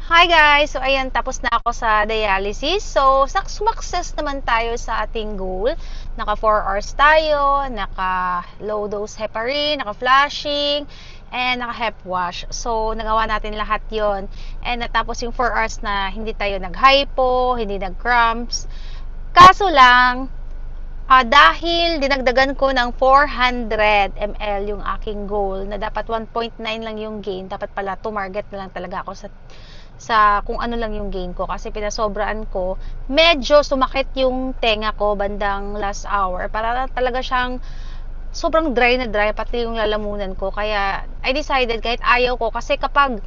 Hi guys! So ayan, tapos na ako sa dialysis. So, success naman tayo sa ating goal. Naka 4 hours tayo, naka low dose heparin, naka flashing, and naka hep wash. So, nagawa natin lahat yon. And natapos yung 4 hours na hindi tayo nag-hypo, hindi nag-cramps. Kaso lang, dahil dinagdagan ko ng 400 ml yung aking goal na dapat 1.9 lang yung gain, dapat pala target na lang talaga ako sa kung ano lang yung gain ko kasi pinasobraan ko, medyo sumakit yung tenga ko bandang last hour, para talaga siyang sobrang dry na dry, pati yung lalamunan ko. Kaya I decided, kahit ayaw ko, kasi kapag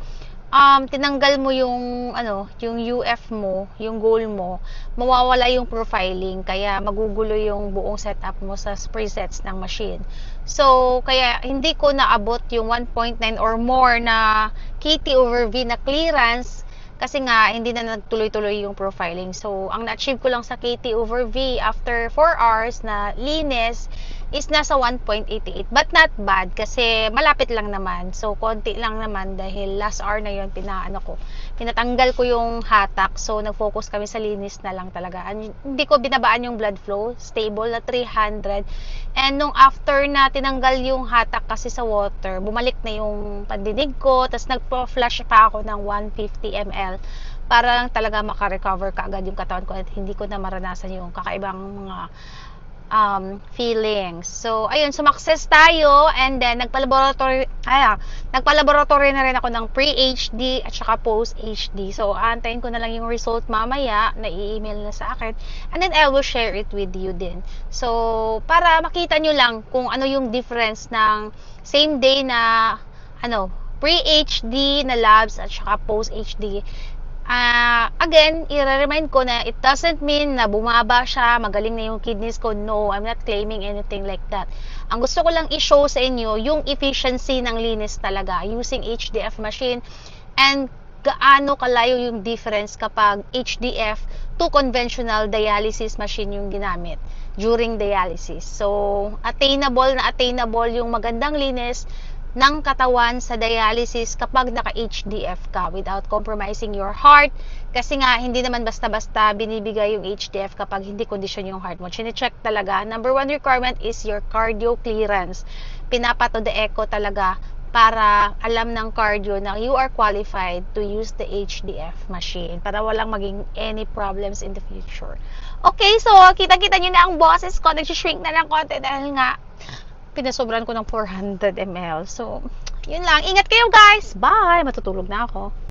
tinanggal mo yung yung UF mo, yung goal mo, mawawala yung profiling, kaya magugulo yung buong setup mo sa presets ng machine. So kaya hindi ko naabot yung 1.9 or more na KT/V na clearance, kasi nga hindi na nagtuloy-tuloy yung profiling. So ang na-achieve ko lang sa KT/V after 4 hours na linis is nasa 1.88, but not bad kasi malapit lang naman. So konti lang naman dahil last hour na yun pinatanggal ko yung hatak. So nag-focus kami sa linis na lang talaga. Hindi ko binabaan yung blood flow, stable na 300. And nung after na tinanggal yung hatak kasi sa water, bumalik na yung pandinig ko, tapos nagpo-flush pa ako ng 150 ml para lang talaga makarecover kaagad yung katawan ko at hindi ko na maranasan yung kakaibang mga feelings. So ayun, sumakses tayo, and then nagpa-laboratory na rin ako ng pre-HD at saka post-HD. So aantayin ko na lang yung result mamaya, na i-email na sa akin, and then I will share it with you din. So para makita nyo lang kung ano yung difference ng same day na pre-HD na labs at saka post-HD. Again, i-remind ko na it doesn't mean na bumaba siya, magaling na yung kidneys ko. No, I'm not claiming anything like that. Ang gusto ko lang i-show sa inyo yung efficiency ng linis talaga using HDF machine, and gaano kalayo yung difference kapag HDF to conventional dialysis machine yung ginamit during dialysis. So, attainable yung magandang linis ng katawan sa dialysis kapag naka-HDF ka without compromising your heart, kasi nga hindi naman basta-basta binibigay yung HDF kapag hindi condition yung heart mo. Chine-check talaga. Number 1 requirement is your cardio clearance. Pinapato the echo talaga para alam ng cardio na you are qualified to use the HDF machine, para walang maging any problems in the future. Okay, so kita-kita nyo na ang boses ko, nag-shrink na ng konti dahil nga pinasobran ko ng 400 ml. So, yun lang. Ingat kayo guys. Bye! Matutulog na ako.